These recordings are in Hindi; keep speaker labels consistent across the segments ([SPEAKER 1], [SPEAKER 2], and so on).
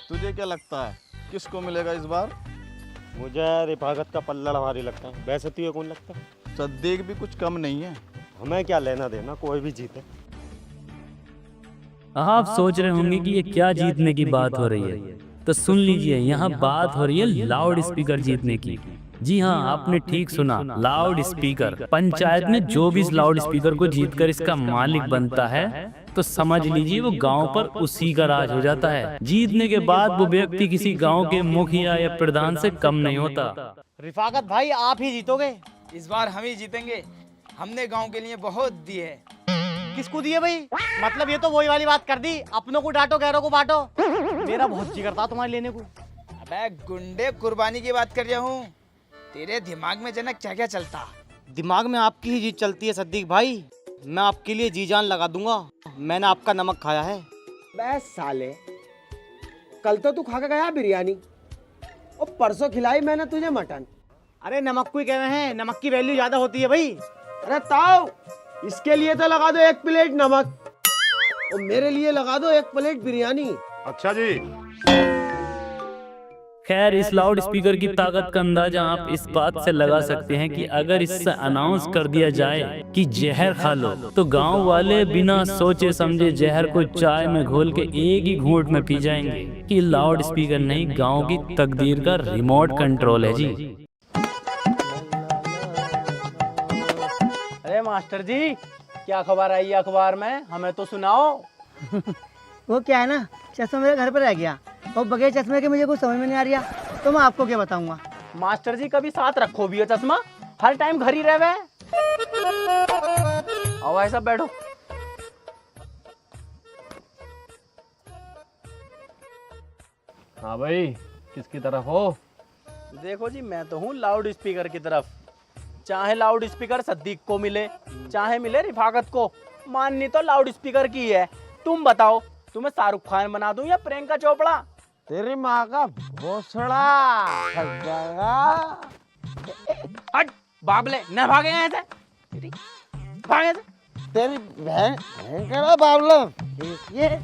[SPEAKER 1] तुझे क्या लगता है किसको मिलेगा इस बार?
[SPEAKER 2] मुझे रिफाकत का पल्ला भारी लगता है। वैसे तो ये कौन लगता है?
[SPEAKER 1] सद्दीक भी कुछ कम नहीं है।
[SPEAKER 2] हमें क्या लेना देना, कोई भी जीते।
[SPEAKER 3] आप सोच रहे होंगे कि ये क्या जीतने की बात हो रही है, तो सुन लीजिए, यहाँ बात हो रही है लाउड स्पीकर जीतने की। जी हाँ, आपने ठीक सुना, लाउड स्पीकर। पंचायत में जो भी इस लाउड स्पीकर को जीतकर इसका मालिक बनता है, तो समझ लीजिए वो गांव पर उसी का राज हो जाता है। जीतने के बाद वो व्यक्ति किसी गांव के मुखिया या प्रधान से कम नहीं होता।
[SPEAKER 4] रिफाकत भाई, आप ही जीतोगे।
[SPEAKER 5] इस बार हम ही जीतेंगे। हमने गांव के लिए बहुत दिए।
[SPEAKER 4] किसको दिए भाई? मतलब ये तो वही वाली बात कर दी, अपनों को डांटो गैरों को बांटो। मेरा बहुत जी करता तुम्हारे लेने को।
[SPEAKER 5] अबे गुंडे, कुर्बानी की बात कर रहा हूँ। तेरे दिमाग में जनक क्या क्या चलता?
[SPEAKER 4] दिमाग में आपकी ही जीत चलती है सद्दीक भाई। मैं आपके लिए जी जान लगा दूंगा। मैंने आपका नमक खाया है।
[SPEAKER 6] बस साले, कल तो तू खा के गया बिरयानी और परसों खिलाई मैंने तुझे मटन।
[SPEAKER 4] अरे नमक को ही कह रहे हैं, नमक की वैल्यू ज्यादा होती है भाई।
[SPEAKER 6] अरे ताऊ, इसके लिए तो लगा दो 1 प्लेट नमक और मेरे लिए लगा दो 1 प्लेट बिरयानी।
[SPEAKER 2] अच्छा जी।
[SPEAKER 3] खैर, इस लाउड स्पीकर की ताकत का अंदाजा आप इस बात से लगा सकते हैं कि अगर इससे अनाउंस कर दिया जाए कि जहर खा लो, तो गांव वाले बिना सोचे समझे जहर को चाय में घोल के एक ही घूंट में पी जाएंगे। कि लाउड स्पीकर नहीं, गांव की तकदीर का रिमोट कंट्रोल है जी।
[SPEAKER 4] अरे मास्टर जी, क्या खबर आई है अखबार में? हमें तो सुनाओ।
[SPEAKER 7] वो क्या है ना, चश्मा मेरे घर पर रह गया और बगैर चश्मे के मुझे कुछ समझ में नहीं आ रहा, तो मैं आपको क्या बताऊंगा।
[SPEAKER 4] मास्टर जी, कभी साथ रखो भी हो चश्मा, हर टाइम घर ही रहे। आओ भाई साहब, बैठो।
[SPEAKER 8] हाँ भाई, किसकी तरफ हो?
[SPEAKER 4] देखो जी, मैं तो हूँ लाउड स्पीकर की तरफ। चाहे लाउड स्पीकर सद्दीक को मिले, चाहे मिले रिफाकत को, माननी तो लाउड स्पीकर की है। तुम बताओ, तुम्हें शाहरुख खान बना दूं या प्रियंका चोपड़ा?
[SPEAKER 6] तेरी माँ का भोसड़ा फंस जाएगा।
[SPEAKER 4] हट बाबले, न भागे यहाँ से। भागे से।
[SPEAKER 6] तेरी बहन का बाबला ये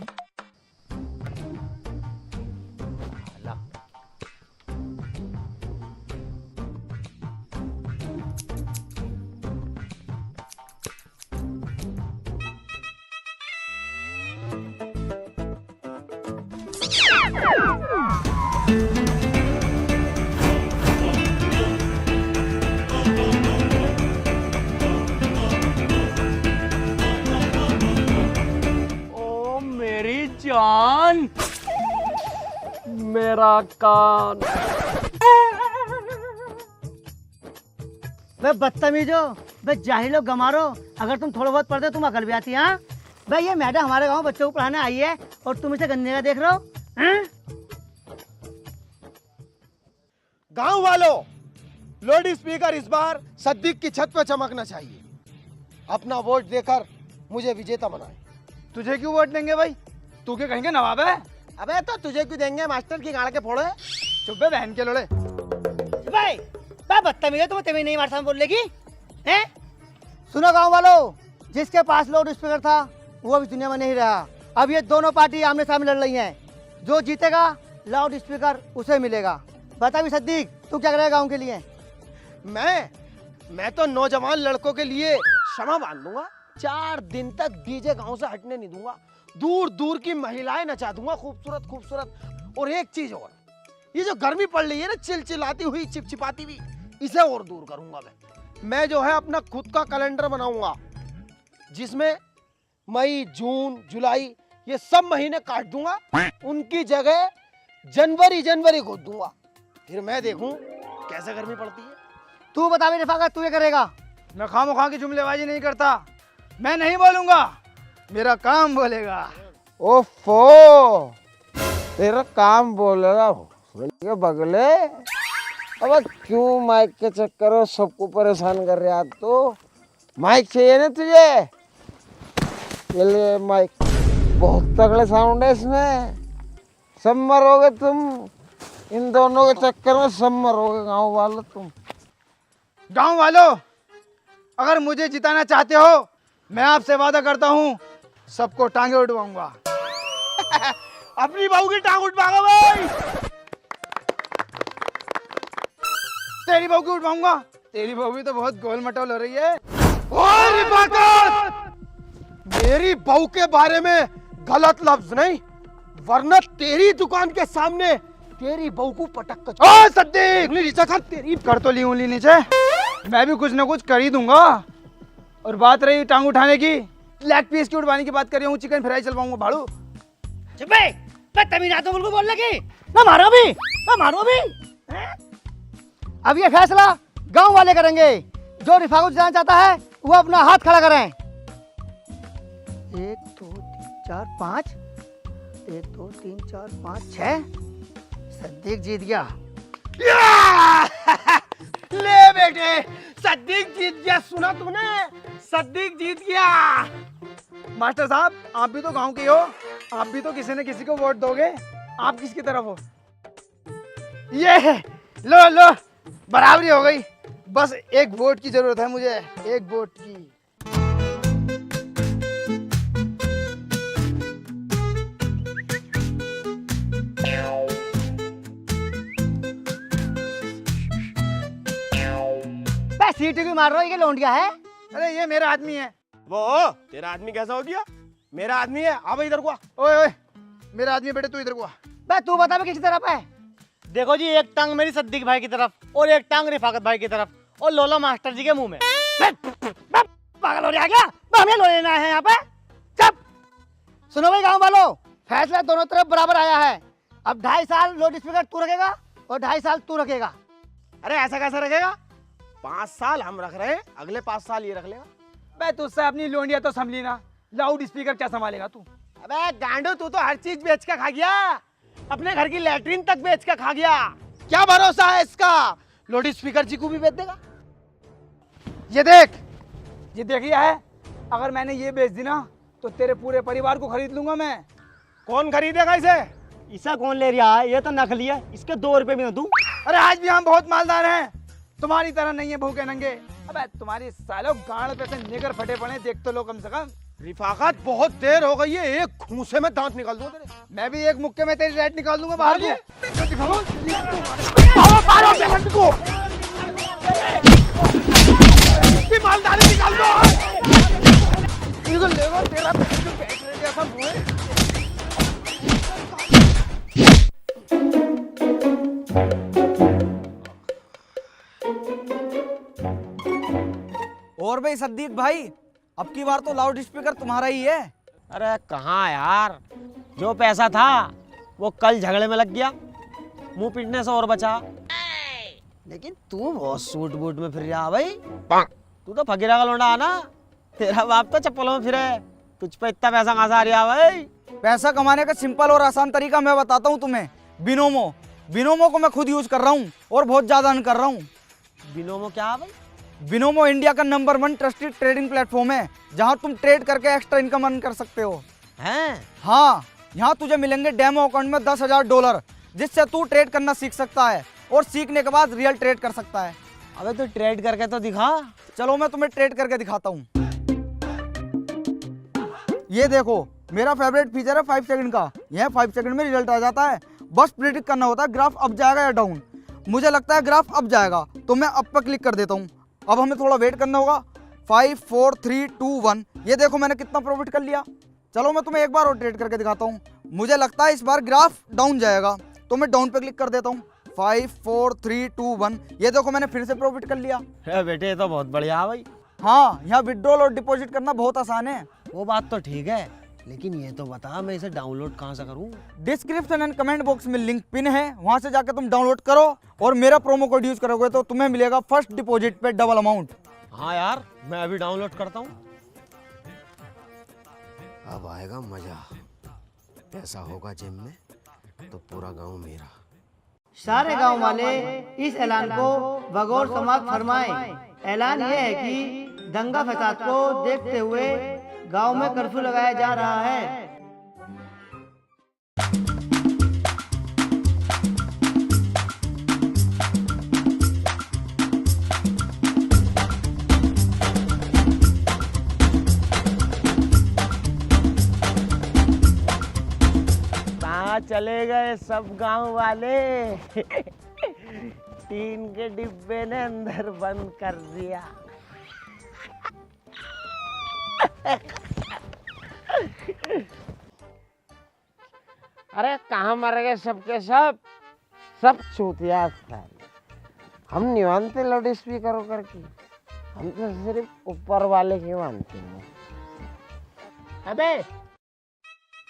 [SPEAKER 4] ओ मेरी जान,
[SPEAKER 6] मेरा कान।
[SPEAKER 7] भाई बदतमीजो, भाई जाहिलो गमारो, अगर तुम थोड़ा बहुत पढ़ते तुम अकल भी आती है। हाँ भाई, ये मैडम हमारे गांव बच्चों को पढ़ाने आई है और तुम इसे गंदे का देख रहे हो।
[SPEAKER 6] गांव वालों, लाउड स्पीकर इस बार सद्दीक की छत पर चमकना चाहिए। अपना वोट देकर मुझे विजेता बनाए।
[SPEAKER 5] तुझे क्यों वोट देंगे भाई? तू क्या कहेंगे नवाब है?
[SPEAKER 6] अबे तो तुझे क्यों देंगे, मास्टर की गाड़ के फोड़े।
[SPEAKER 5] चुप बे बहन के लोड़े।
[SPEAKER 7] भाई भाई बदतमीज है, तुम्हें नहीं मारता बोलने की हैं? सुनो गांव वालों, जिसके पास लाउड स्पीकर था वो अभी दुनिया में नहीं रहा। अब ये दोनों पार्टी आमने सामने लड़ रही हैं। जो जीतेगा लाउड स्पीकर उसे मिलेगा। बता भी सद्दीक, तू क्या करेगा गाँव के लिए?
[SPEAKER 6] मैं तो नौजवान लड़कों के लिए क्षमा बांध दूंगा। 4 दिन तक डीजे गांव से हटने नहीं दूंगा। दूर दूर की महिलाएं नचा दूंगा, खूबसूरत खूबसूरत। और एक चीज और, ये जो गर्मी पड़ रही है ना, चिलचिलाती हुई, चिपचिपाती हुई, इसे और दूर करूंगा। मैं जो है अपना खुद का कैलेंडर बनाऊंगा, जिसमें मई, जून, जुलाई ये सब महीने काट दूंगा। उनकी जगह जनवरी को दूंगा। फिर मैं देखूं कैसे गर्मी पड़ती है।
[SPEAKER 7] तू बता भी रिफाकत, तू ये करेगा?
[SPEAKER 5] मैं खामोखा की जुमलेबाजी नहीं करता। मैं नहीं बोलूंगा, मेरा काम बोलेगा।
[SPEAKER 6] ओफो, तेरा काम बोल रहा बगले। अब क्यों माइक के चक्कर में सबको परेशान कर रहा? तो माइक चाहिए ना तुझे? ये ले माइक, बहुत तगड़े साउंड है इसमें। सब मरोगे तुम, इन दोनों के चक्कर में सब मरोगे गाँव वालों तुम।
[SPEAKER 5] गांव वालों, अगर मुझे जिताना चाहते हो, मैं आपसे वादा करता हूं सबको टांगे उठवाऊंगा।
[SPEAKER 6] अपनी बहू की टांग उठवाओगे भाई।
[SPEAKER 5] तेरी बहू की उठवाऊंगा। तेरी बहू भी तो बहुत गोल मटोल हो रही है।
[SPEAKER 6] और रिफाकत, मेरी बहू के बारे में गलत लफ्ज नहीं, वरना तेरी दुकान के सामने तेरी बहू को पटक कर।
[SPEAKER 5] ओ सद्दीक, नीचे कर। तेरी कर तो ली उंगली नीचे। मैं भी कुछ ना कुछ कर ही दूंगा। और बात रही टांग उठाने की, लेग पीस की उठवाने की बात कर रही हूँ, चिकन फ्राई चलवाऊंगा भाड़ू।
[SPEAKER 7] चुप है, मैं तभी ना तो बिल्कुल बोल लगी ना, मारो भी ना, मारो भी। अब ये फैसला गांव वाले करेंगे। जो रिफा को जाना चाहता है वो अपना हाथ खड़ा करें। 1 2 3 4 5, 1 2 3 4 5 6। सद्दीक जीत गया।
[SPEAKER 6] ले बेटे, सद्दीक जीत गया। सुना तूने, सद्दीक जीत गया।
[SPEAKER 5] मास्टर साहब, आप भी तो गांव के हो, आप भी तो किसी न किसी को वोट दोगे। आप किसकी तरफ हो? ये लो लो, बराबरी हो गई। बस एक वोट की जरूरत है मुझे, एक वोट की।
[SPEAKER 7] सीटी भी मार रहा है, ये लौंडिया है।
[SPEAKER 5] अरे ये मेरा आदमी है।
[SPEAKER 6] वो तेरा आदमी कैसा हो गया? मेरा आदमी है। अब इधर को आ।
[SPEAKER 5] ओए ओए, मेरा आदमी बेटे, तू इधर को आ।
[SPEAKER 7] बे तू बता, मैं किसी तरफ है?
[SPEAKER 4] देखो जी, एक टांग मेरी सद्दीक भाई की तरफ और एक टांग रिफाकत भाई की तरफ और लोला मास्टर जी के मुंह में।
[SPEAKER 7] पागल हो रहा क्या? हमें लो लेना है यहाँ पे। चुप। सुनो भाई गांव वालों, फैसला दोनों तरफ बराबर आया है। अब 2.5 साल लाउड स्पीकर तू रखेगा और 2.5 साल तू रखेगा।
[SPEAKER 6] अरे ऐसा कैसा रखेगा? 5 साल हम रख रहे हैं, अगले 5 साल ये रख लेगा।
[SPEAKER 5] बे तुझसे अपनी लोंडिया तो संभली ना, लाउड स्पीकर क्या संभालेगा तू?
[SPEAKER 6] अबे गांडू, तू तो हर चीज बेच के खा गया, अपने घर की लैट्रिन तक बेच के खा गया। क्या भरोसा है इसका? लाउड स्पीकर जी को भी बेच देगा।
[SPEAKER 5] ये देख, ये देख लिया है। अगर मैंने ये बेच दी ना तो तेरे पूरे परिवार को खरीद लूंगा मैं।
[SPEAKER 6] कौन खरीदेगा इसे?
[SPEAKER 4] इसा कौन ले रहा है? ये तो नकली है, इसके 2 रुपए भी ना दूं।
[SPEAKER 5] अरे आज भी हम बहुत मालदार हैं, तुम्हारी तरह नहीं है भूखे नंगे। अबे तुम्हारी सालों गांड पे से निगर फटे पड़े, देख तो लो कम से कम।
[SPEAKER 6] रिफाकत, बहुत देर हो गई है, एक घूंसे में दांत निकाल दूंगा तेरे।
[SPEAKER 5] मैं भी एक मुक्के में तेरी रेट निकाल दूंगा बाहर को।
[SPEAKER 6] मालदारी निकाल दो।
[SPEAKER 5] तेरा बैटरी जैसा मुंह है।
[SPEAKER 9] और भाई सद्दीक भाई, अब की बार तो लाउड स्पीकर तुम्हारा ही है।
[SPEAKER 6] अरे कहाँ यार, जो पैसा था वो कल झगड़े में लग गया, मुंह पीटने से और बचा। लेकिन तू बहुत सूट बूट में फिर रहा भाई। तू तो फकीरा का लौंडा है ना, तेरा बाप तो चप्पलों में फिरे, तुझ पे इतना पैसा कहाँ से आ रहा भाई?
[SPEAKER 9] पैसा कमाने का सिंपल और आसान तरीका मैं बताता हूँ तुम्हें। बिनोमो, बिनोमो को मैं खुद यूज कर रहा हूँ और बहुत ज्यादा अर्न कर रहा हूँ।
[SPEAKER 6] बिनोमो क्या है भाई?
[SPEAKER 9] बिनोमो इंडिया का नंबर 1 ट्रस्टेड ट्रेडिंग प्लेटफॉर्म है, जहाँ तुम ट्रेड करके एक्स्ट्रा इनकम अर्न कर सकते हो।
[SPEAKER 6] हैं?
[SPEAKER 9] हाँ, यहाँ तुझे मिलेंगे डेमो अकाउंट में $10,000, जिससे तू ट्रेड करना सीख सकता है और सीखने के बाद रियल ट्रेड कर सकता है।
[SPEAKER 6] अबे तो ट्रेड करके तो दिखा।
[SPEAKER 9] चलो मैं तुम्हें ट्रेड करके दिखाता हूँ। ये देखो, मेरा फेवरेट फीचर है 5 सेकंड का। यह 5 सेकंड में रिजल्ट आ जाता है। बस प्रेडिक्ट करना होता है ग्राफ अप जाएगा या डाउन। मुझे लगता है ग्राफ अप जाएगा, तो मैं अप पर क्लिक कर देता हूँ। अब हमें थोड़ा वेट करना होगा। 5 4 3 2 1। ये देखो मैंने कितना प्रॉफिट कर लिया। चलो मैं तुम्हें एक बार और ट्रेड करके दिखाता हूँ। मुझे लगता है इस बार ग्राफ डाउन जाएगा, तो मैं डाउन पे क्लिक कर देता हूँ। 5 4 3 2 1। ये देखो मैंने फिर से प्रॉफिट कर लिया।
[SPEAKER 6] बेटे ये तो बहुत बढ़िया है भाई।
[SPEAKER 9] हाँ, यहाँ विड्रॉल और डिपॉजिट करना बहुत आसान है।
[SPEAKER 6] वो बात तो ठीक है, लेकिन ये तो बता मैं इसे डाउनलोड कहाँ से करूँ?
[SPEAKER 9] डिस्क्रिप्शन एंड कमेंट बॉक्स में लिंक पिन है, वहां से जाकर तुम डाउनलोड करो और मेरा प्रोमो कोड यूज करोगे तो तुम्हें मिलेगा फर्स्ट डिपॉजिट पे डबल अमाउंट।
[SPEAKER 6] हाँ यार, मैं अभी डाउनलोड करता हूँ। अब आएगा मजा। पैसा होगा जेब में तो पूरा गांव मेरा।
[SPEAKER 7] सारे गांव वाले इस ऐलान को बगौर समाप्त फरमाएं। ऐलान यह है कि दंगा फसाद को देखते हुए गांव में कर्फ्यू लगाया जा रहा है।
[SPEAKER 6] कहाँ चले गए सब गांव वाले? टीन के डिब्बे ने अंदर बंद कर दिया। अरे कहाँ मर गए सबके सब चूतिया था। हम नहीं मानते लाउड स्पीकर करके, हम तो सिर्फ ऊपर वाले की मानते हैं।
[SPEAKER 4] अबे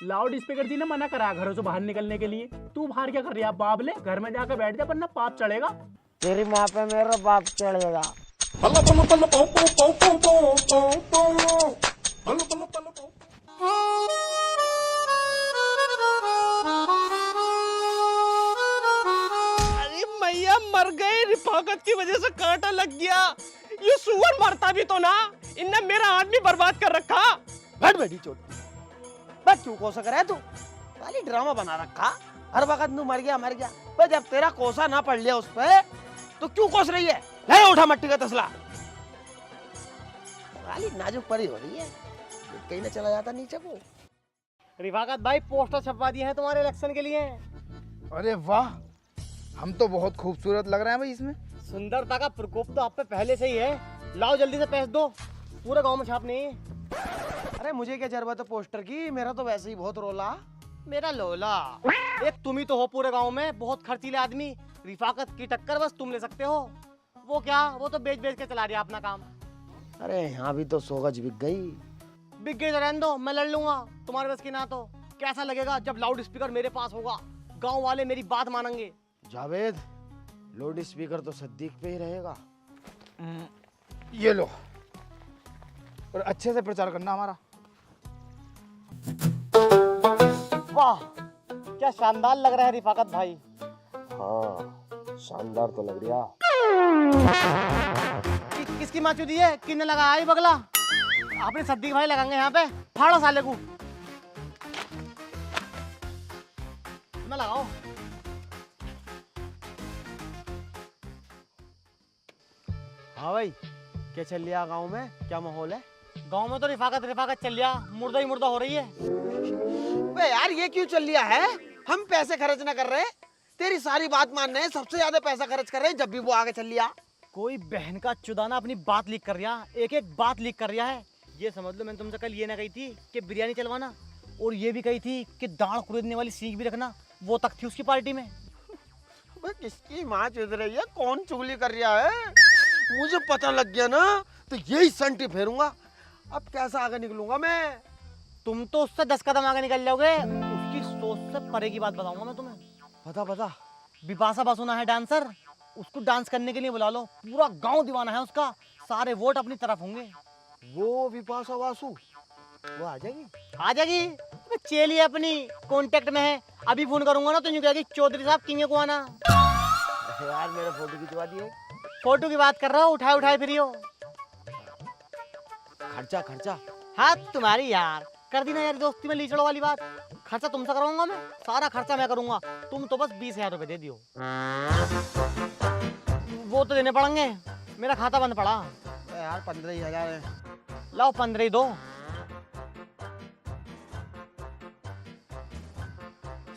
[SPEAKER 4] लाउड स्पीकर जी ने मना करा घरों से बाहर निकलने के लिए। तू बाहर क्या कर रही है बाबले? घर में जाकर बैठ जा वरना पाप चढ़ेगा।
[SPEAKER 6] तेरी माँ पे मेरा बाप चढ़ेगा।
[SPEAKER 10] अरे मैया मर गए, रिफाकत की वजह से कांटा लग गया। ये सुअर मरता भी तो ना, इनने मेरा आदमी बर्बाद कर रखा।
[SPEAKER 6] बैठ बेटी चोट, बस क्यों कोसा कर रहा है तू? खाली ड्रामा बना रखा, हर वक्त तू मर गया बस। जब तेरा कोसा ना पड़ लिया उस पे तो क्यों कोस रही है? ले उठा मट्टी का तसला। खाली नाजुक परी हो रही है, कहीं ना चला जाता नीचे को।
[SPEAKER 7] रिफाकत भाई पोस्टर छपवा दिए हैं तुम्हारे इलेक्शन के लिए।
[SPEAKER 5] अरे वाह, हम तो बहुत खूबसूरत लग रहे हैं भाई इसमें।
[SPEAKER 7] सुंदरता का प्रकोप तो आप पे पहले से ही है। लाओ जल्दी से पैसे दो, पूरे गांव में छापने हैं।
[SPEAKER 6] अरे मुझे क्या जरूरत है पोस्टर की, मेरा तो वैसे ही बहुत रोला।
[SPEAKER 7] मेरा लोला, एक तुम ही तो हो पूरे गांव में बहुत खर्चीले आदमी। रिफाकत की टक्कर बस तुम ले सकते हो। वो क्या, वो तो बेच बेच के चला रहा अपना काम।
[SPEAKER 6] अरे यहाँ भी तो 100 गज बिक गई।
[SPEAKER 7] बिक गई तो रहने दो, मैं लड़ लूंगा। तुम्हारे बस की ना तो कैसा लगेगा जब लाउड स्पीकर मेरे पास होगा? गांव वाले मेरी बात मानेंगे।
[SPEAKER 6] जावेद, लाउड स्पीकर तो सिद्दीक पे ही रहेगा।
[SPEAKER 5] ये लो, और अच्छे से प्रचार करना हमारा।
[SPEAKER 7] वाह क्या शानदार लग रहा है रिफाकत भाई।
[SPEAKER 6] हाँ शानदार तो लग रहा।
[SPEAKER 7] किसकी माँ चुदी है? किसने लगाया ये बगला? आपने सद्दीक भाई लगाएंगे यहाँ पे। फाड़ो साले को, मैं लगाओ।
[SPEAKER 6] हाँ भाई, क्या चल रहा गांव में, क्या माहौल है?
[SPEAKER 7] गांव में तो रिफाकत चल रहा, मुर्दा ही मुर्दा हो रही है।
[SPEAKER 6] बे यार ये क्यों चल रहा है? हम पैसे खर्च ना कर रहे, तेरी सारी बात मान रहे हैं, सबसे ज्यादा पैसा खर्च कर रहे हैं, जब भी वो आगे चल रहा।
[SPEAKER 7] कोई बहन का चुदाना अपनी बात लीक कर रहा, एक एक बात लीक कर रहा है। ये समझ लो मैंने तुमसे कल ये ना कही थी कि बिरयानी चलवाना, और ये भी कही थी कि दाढ़ कुरेदने वाली सीख भी रखना, वो तक थी उसकी पार्टी में।
[SPEAKER 6] किसकी माँ चुद रही है, कौन चुगली कर रहा है? मुझे पता लग गया ना तो यही संटी फेरूंगा। अब कैसा आगे निकलूंगा मैं?
[SPEAKER 7] तुम तो उससे 10 कदम आगे निकल जाओगे। उसकी सोच से परे की बात बताऊंगा मैं तुम्हें।
[SPEAKER 6] बता।
[SPEAKER 7] बिपाशा बासुना है डांसर, उसको डांस करने के लिए बुला लो। पूरा गांव दीवाना है उसका, सारे वोट अपनी तरफ होंगे।
[SPEAKER 6] वो विपाशा बासु वो आ जाएगी?
[SPEAKER 7] आ जाएगी, चेली अपनी कांटेक्ट में है। अभी फोन करूंगा ना तो यूं कहेगी चौधरी साहब किंगे को आना।
[SPEAKER 6] यार मेरा फोटो खिंचवा दिए।
[SPEAKER 7] फोटो की बात कर रहा हूँ, उठाए फिर हो।
[SPEAKER 6] खर्चा
[SPEAKER 7] हाँ तुम्हारी यार, कर दी ना यार दोस्ती में लीचड़ों वाली बात। खर्चा तुमसे कराऊंगा मैं, सारा खर्चा मैं करूंगा। तुम तो बस 20,000 रुपए दे दियो। वो तो देने पड़ेंगे, मेरा खाता बंद पड़ा।
[SPEAKER 6] यार 15,000 है।
[SPEAKER 7] लाओ 15 ही दो।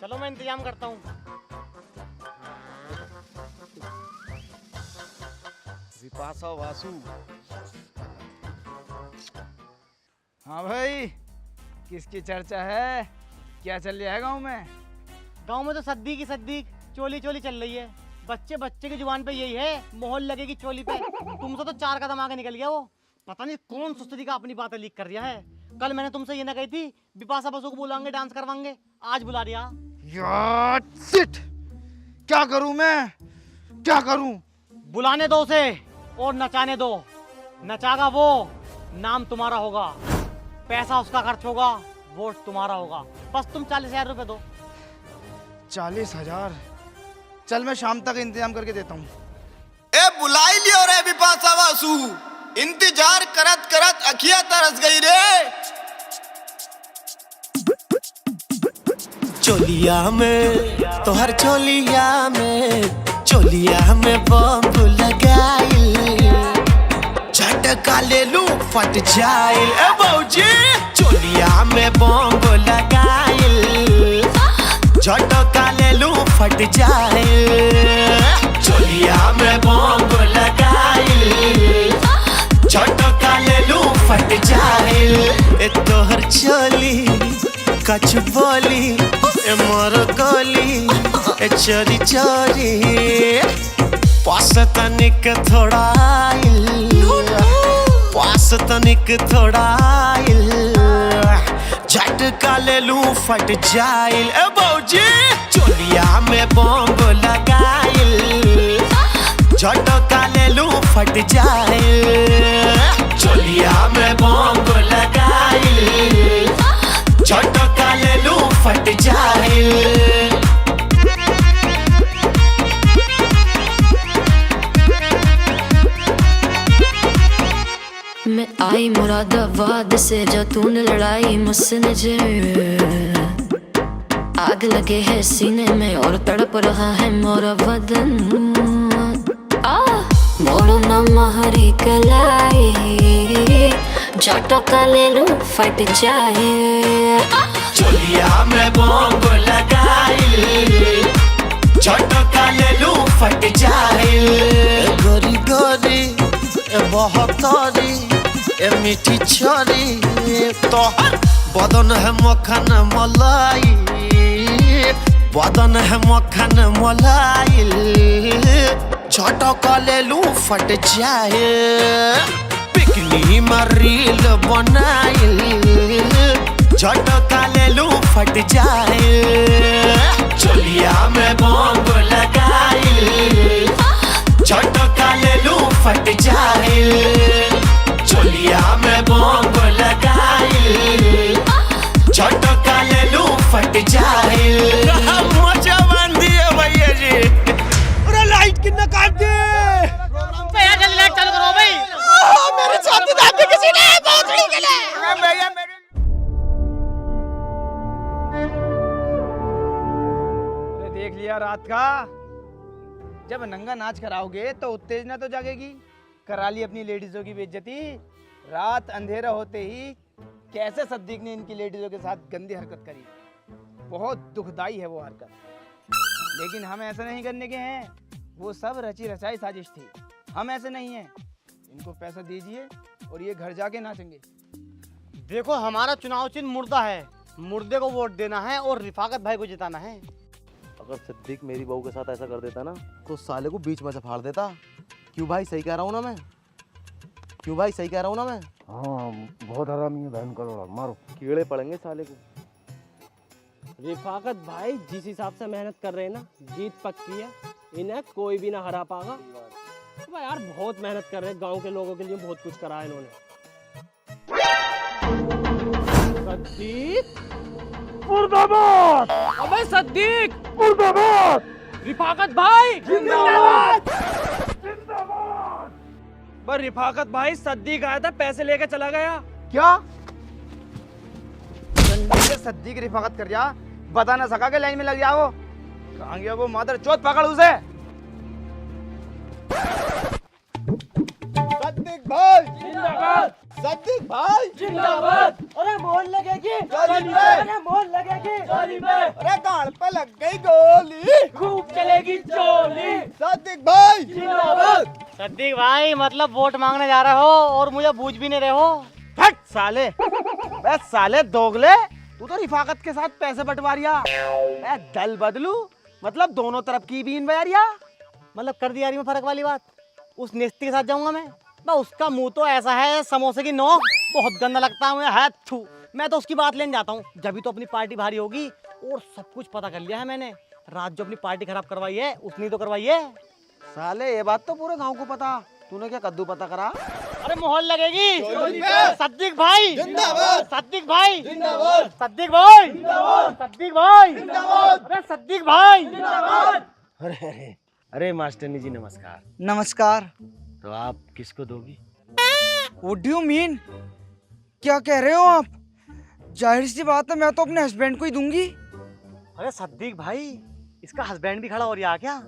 [SPEAKER 7] चलो मैं इंतजाम करता हूँ।
[SPEAKER 6] विपाशा बासु।
[SPEAKER 5] हाँ भाई, किसकी चर्चा है, क्या चल रहा है गांव में?
[SPEAKER 7] गांव में तो सद्दीक चोली चल रही है। बच्चे की जुबान पे यही है, मोहर लगेगी चोली पे। तुमसे तो 4 कदम आगे निकल गया वो। पता नहीं कौन सुस्ती का अपनी बातें लीक कर रहा है। कल मैंने तुमसे ये ना कही थी बिपाशा बासु को बुलाएंगे, डांस करवाएंगे, आज बुला रहा।
[SPEAKER 5] यार शिट, क्या करूं मैं, क्या करूं?
[SPEAKER 7] बुलाने दो उसे और नचाने दो। नचागा वो, नाम तुम्हारा होगा, पैसा उसका खर्च होगा, वोट तुम्हारा होगा। बस तुम 40,000 रुपए दो।
[SPEAKER 5] 40,000? चल मैं शाम तक इंतजाम करके देता हूँ।
[SPEAKER 11] ए बुलाई लियो रे बिपाशा बासु, इंतजार करत करत अखिया तरस गई रे।
[SPEAKER 12] चोलिया में तोहर चोलिया में बम लगाई, झटका ले लू फट जाइल। ए बौजी चोलिया में बम लगाई, झटका ले लूं फट जाए चोलिया में बॉम्ब लगाए झटका ले लूं फट जाए ए तोहर चोली कछ बोली ए मोर गोली ए चोरी चोरी पास तनिक थोड़ा पास तनिक थोड़ा झटका ले लूं फट जाइल ए बौजी चोलिया में बॉम्ब लगाइल झटका ले लूं फट जाइल चोलिया में बॉम्ब लगाइल झटका ले लूं फट जाइल
[SPEAKER 13] मैं आई मुरादाबाद से जो तूने लड़ाई मुझसे नजर आग लगे है सीने में और तड़प रहा है मोरा बदन मोड़ो न महरी कलाई झटका ले लूं फट जाए
[SPEAKER 12] चोलिया में बॉम्ब लगाइल झटका ले लूं फट जाइल गोरी गोरी बहतरी ए मीठी छोरी तोहर बदन है मक्खन मलाई बदन है मक्खन मलाई झटका ले लूं फट जाए पिकनी में रील बनाइल झटका ले लूं फट जाए चोलिया में बॉम्ब लगाइल झटका ले लूं फट जाइल चोलिया में बॉम्ब लगाइल झटका ले लूं फट जाइल मजा बन दिए भैया जी
[SPEAKER 10] अरे लाइट कितना काट दे
[SPEAKER 7] यार जल्दी लाइट चालू करो भाई
[SPEAKER 10] मेरे साथी दादी किसी ने बहुत के लिए
[SPEAKER 5] भैया देख लिया रात का जब नंगा नाच कराओगे तो उत्तेजना तो जागेगी करा ली अपनी लेडीजों की बेइज्जती रात अंधेरा होते ही कैसे सद्दीक ने इनकी लेडीजों के साथ गंदी हरकत करी बहुत दुखदाई है वो हरकत लेकिन हम ऐसा नहीं करने के हैं वो सब रची रचाई साजिश थी हम ऐसे नहीं हैं इनको पैसा दीजिए और ये घर जाके नाचेंगे
[SPEAKER 7] देखो हमारा चुनाव चिन्ह मुर्दा है मुर्दे को वोट देना है और रिफाकत भाई को जिताना है
[SPEAKER 6] अगर सिद्दीक मेरी बहू के साथ ऐसा कर देता ना तो साले को बीच में से फाड़ देता क्यों भाई सही कह रहा हूँ ना मैं क्यों भाई सही कह रहा हूँ ना मैं
[SPEAKER 2] हाँ बहुत हरामी है बहन करोड़ा मारो
[SPEAKER 6] कीड़े पड़ेंगे साले को
[SPEAKER 8] रिफाकत भाई जिस हिसाब से मेहनत कर रहे हैं ना जीत पक्की है इन्हें कोई भी ना हरा पागा भाई यार बहुत मेहनत कर रहे हैं गांव के लोगों के लिए बहुत कुछ करा है इन्होंने सद्दीक
[SPEAKER 10] मुर्दाबाद
[SPEAKER 8] अबे सद्दीक मुर्दाबाद रिफाकत भाई
[SPEAKER 10] जिंदाबाद जिंदाबाद
[SPEAKER 8] पर रिफाकत भाई सद्दीक आया था पैसे लेके चला गया
[SPEAKER 5] क्या सद्दीक रिफाकत कर जा बता ना सका के लाइन में लग जाओ कहाँ गया वो मादर चौथ पकड़ उसे
[SPEAKER 10] सद्दीक भाई जिंदाबाद सद्दीक भाई जिंदाबाद
[SPEAKER 7] अरे मोहन लगेगी
[SPEAKER 10] अरे
[SPEAKER 7] मोहन लगेगी
[SPEAKER 10] अरे गाल पे लग गई गोली
[SPEAKER 7] खूब चलेगी चोली
[SPEAKER 10] सद्दीक भाई जिंदाबाद
[SPEAKER 7] सद्दीक भाई मतलब वोट मांगने जा रहे हो और मुझे बूझ भी नहीं रहे हो
[SPEAKER 5] हट साले बस साले दोगले तू तो रिफाकत के साथ पैसे बंटवारिया मैं दल बदलू मतलब दोनों तरफ की बीन बयारिया
[SPEAKER 7] मतलब कर दिया में फर्क वाली बात उस नेस्ती के साथ जाऊंगा मैं उसका मुंह तो ऐसा है समोसे की नोक बहुत गंदा लगता है मुझे है थू मैं तो उसकी बात लेने जाता हूँ जब भी तो अपनी पार्टी भारी होगी और सब कुछ पता कर लिया है मैंने रात जो अपनी पार्टी खराब करवाई है उसने तो करवाई है
[SPEAKER 6] साले ये बात तो पूरे गांव को पता तूने क्या कद्दू पता करा
[SPEAKER 7] अरे मोहन लगेगी सद्दीक भाई
[SPEAKER 10] जिंदाबाद
[SPEAKER 7] सद्दीक भाई
[SPEAKER 10] जिंदाबाद
[SPEAKER 7] सद्दीक भाई
[SPEAKER 10] जिंदाबाद
[SPEAKER 7] सद्दीक भाई
[SPEAKER 10] जिंदाबाद
[SPEAKER 7] अरे सद्दीक भाई
[SPEAKER 10] जिंदाबाद
[SPEAKER 6] अरे अरे अरे मास्टरनी जी नमस्कार
[SPEAKER 9] नमस्कार
[SPEAKER 6] तो आप किसको दोगी
[SPEAKER 9] What do you mean? क्या कह रहे हो आप जाहिर सी बात है मैं तो अपने हस्बैंड को ही दूंगी
[SPEAKER 7] अरे सद्दीक भाई इसका हस्बैंड भी खड़ा हो रहा क्या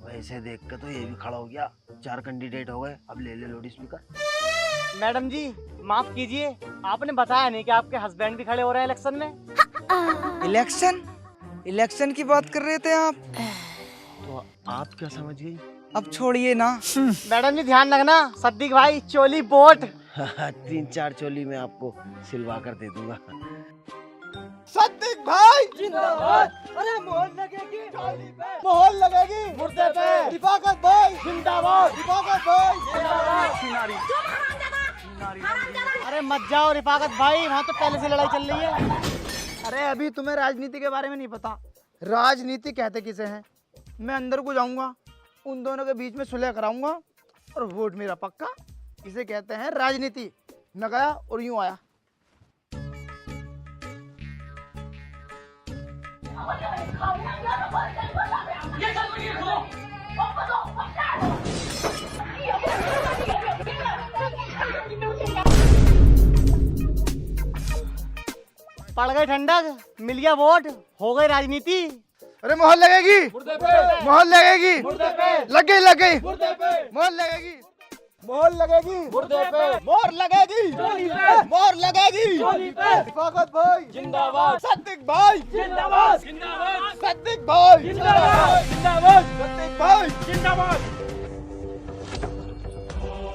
[SPEAKER 6] वैसे देख के तो ये भी खड़ा हो गया 4 कैंडिडेट हो गए अब ले लाउड स्पीकर
[SPEAKER 7] मैडम जी माफ कीजिए आपने बताया नहीं कि आपके हस्बैंड भी खड़े हो रहे हैं इलेक्शन में
[SPEAKER 9] इलेक्शन इलेक्शन की बात कर रहे थे आप?
[SPEAKER 6] तो आप क्या समझ गई?
[SPEAKER 9] अब छोड़िए ना।
[SPEAKER 7] मैडम जी ध्यान रखना, सद्दीक भाई चोली बोट।
[SPEAKER 6] 3-4 चोली में आपको सिलवा कर दे दूंगा।
[SPEAKER 5] सद्दीक भाई जिंदाबाद। अरे मोहर लगेगी चोली पे, मोहर लगेगी मुर्दे पे। रिफाकत भाई जिंदाबाद, रिफाकत भाई जिंदाबाद।
[SPEAKER 7] अरे मत जाओ रिफाकत भाई, वहाँ तो पहले से लड़ाई चल रही है।
[SPEAKER 5] अरे अभी तुम्हें राजनीति के बारे में नहीं पता। राजनीति कहते किसे हैं? मैं अंदर को जाऊंगा, उन दोनों के बीच में सुलह कराऊंगा और वोट मेरा पक्का। इसे कहते हैं राजनीति। मैं गया और यूं आया।
[SPEAKER 7] पड़ गई ठंडक, मिल गया वोट, हो गई राजनीति।
[SPEAKER 5] अरे मोहर लगेगी, मोहर लगेगी, लग गई लग गई, मोहर लगेगी, मोहर लगेगी, मोहर लगेगी, मोहर लगेगी। रिफाकत भाई जिंदाबाद, सद्दीक भाई जिंदाबाद, सद्दीक भाई जिंदाबाद, सद्दीक भाई जिंदाबाद।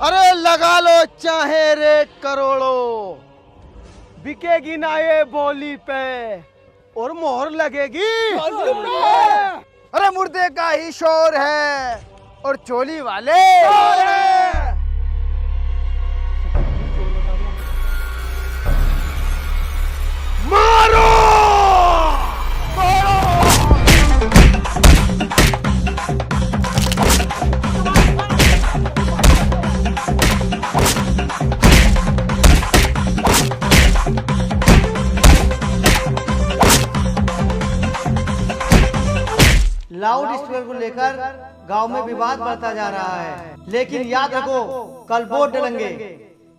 [SPEAKER 5] अरे लगा लो चाहे रेट करोड़ों, बिकेगी ना ये बोली पे और मोहर लगेगी। अरे मुर्दे का ही शोर है और चोली वाले मारो।
[SPEAKER 7] लाउड स्पीकर को लेकर गांव में विवाद बढ़ता जा रहा है, लेकिन याद रखो कल वोट डलेंगे।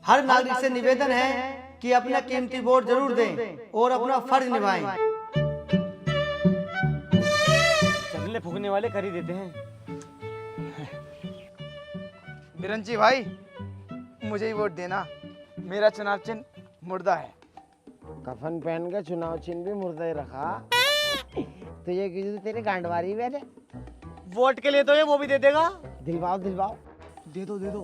[SPEAKER 7] हर नागरिक से निवेदन है कि अपना कीमती वोट जरूर दें और अपना फर्ज निभाएं। चगले फूकने वाले कर ही देते हैं।
[SPEAKER 5] बिरंची भाई मुझे ही वोट देना, मेरा चुनाव चिन्ह मुर्दा है।
[SPEAKER 6] कफन पहन के चुनाव चिन्ह भी मुर्दा ही रखा। तुझे किसी तेरे गांडवारी में
[SPEAKER 7] वोट के लिए तो ये वो भी दे देगा।
[SPEAKER 6] दिलवाओ दिलवाओ,
[SPEAKER 7] दे दो दे दो।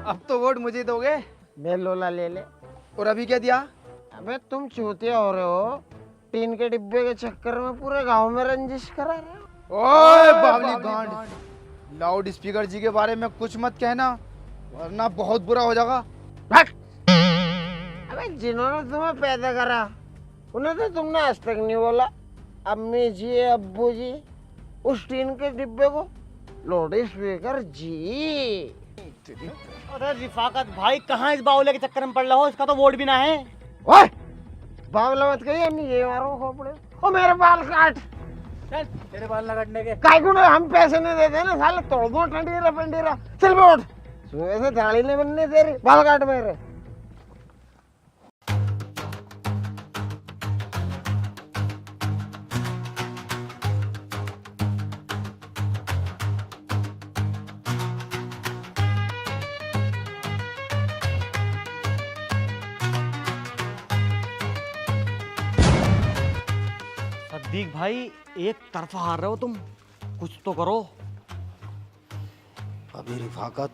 [SPEAKER 5] अब तो वोट मुझे दोगे?
[SPEAKER 6] मैं लोला ले ले।
[SPEAKER 5] और अभी क्या दिया?
[SPEAKER 6] अबे तुम चूतिया हो रहे हो, टीन के डिब्बे के चक्कर में पूरे गांव में रंजिश करा रहे हो।
[SPEAKER 5] ओए बावली गांड, लाउड स्पीकर जी के बारे में कुछ मत कहना वरना बहुत बुरा हो जाएगा।
[SPEAKER 6] अबे जिन्होंने तुम्हें पैदा करा उन्हें तो तुमने आज तक नहीं बोला अम्मी जी अब्बू जी उस टीन के डिब्बे को लाउड स्पीकर जी।
[SPEAKER 7] अरे रिफाकत भाई कहाँ इस बावले के चक्कर में पड़ रहा हो, इसका तो वोट भी ना है।
[SPEAKER 6] ओए बावला मत कहिए, अम्मी ये मारो खोपड़े। ओ मेरे बाल काट।
[SPEAKER 7] चल तेरे बाल न काटने के।
[SPEAKER 6] काय को हम पैसे नहीं देते ना साले, तोड़ दो ठंडीरा पंडीरा। चल बैठ, सुबह से दाढ़ी नहीं बनने दे रही, बाल काट मेरे।
[SPEAKER 7] सद्दीक भाई एक तरफा हार रहे हो तुम, कुछ तो करो।
[SPEAKER 6] अभी रिफाकत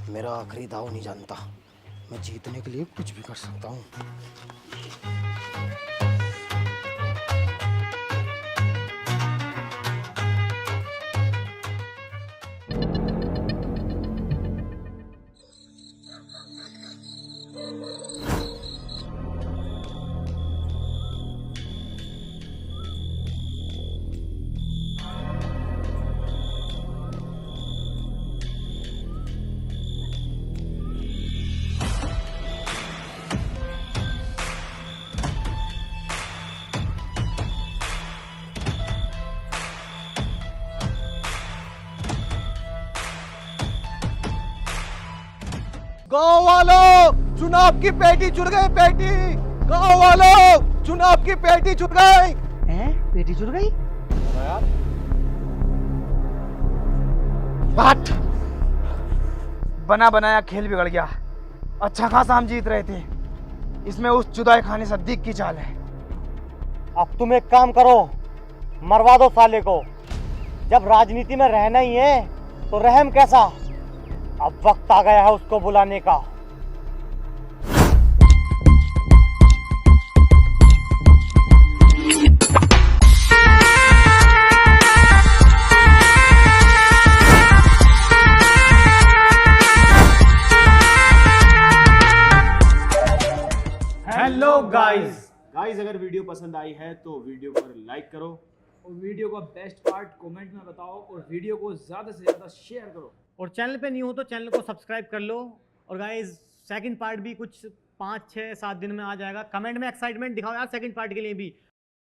[SPEAKER 6] मेरा आखिरी दाव नहीं जानता, मैं जीतने के लिए कुछ भी कर सकता हूँ।
[SPEAKER 5] गाँव वालों चुनाव की पेटी चुर गई, पेटी। गाँव वालों चुनाव की पेटी चुर गई।
[SPEAKER 7] हैं? पेटी चुर गई?
[SPEAKER 5] बात बना बनाया खेल बिगड़ गया। अच्छा खासा हम जीत रहे थे, इसमें उस जुदाई खाने सद्दीक की चाल है।
[SPEAKER 7] अब तुम एक काम करो, मरवा दो साले को। जब राजनीति में रहना ही है तो रहम कैसा। अब वक्त आ गया है उसको बुलाने का।
[SPEAKER 4] हेलो गाइस,
[SPEAKER 14] अगर वीडियो पसंद आई है तो वीडियो पर लाइक करो
[SPEAKER 15] और वीडियो का बेस्ट पार्ट कमेंट में बताओ और वीडियो को ज़्यादा से ज़्यादा शेयर करो।
[SPEAKER 7] और चैनल पे न्यू हो तो चैनल को सब्सक्राइब कर लो। और गाइस सेकंड पार्ट भी कुछ 5, 6, 7 दिन में आ जाएगा। कमेंट में एक्साइटमेंट दिखाओ यार सेकंड पार्ट के लिए भी।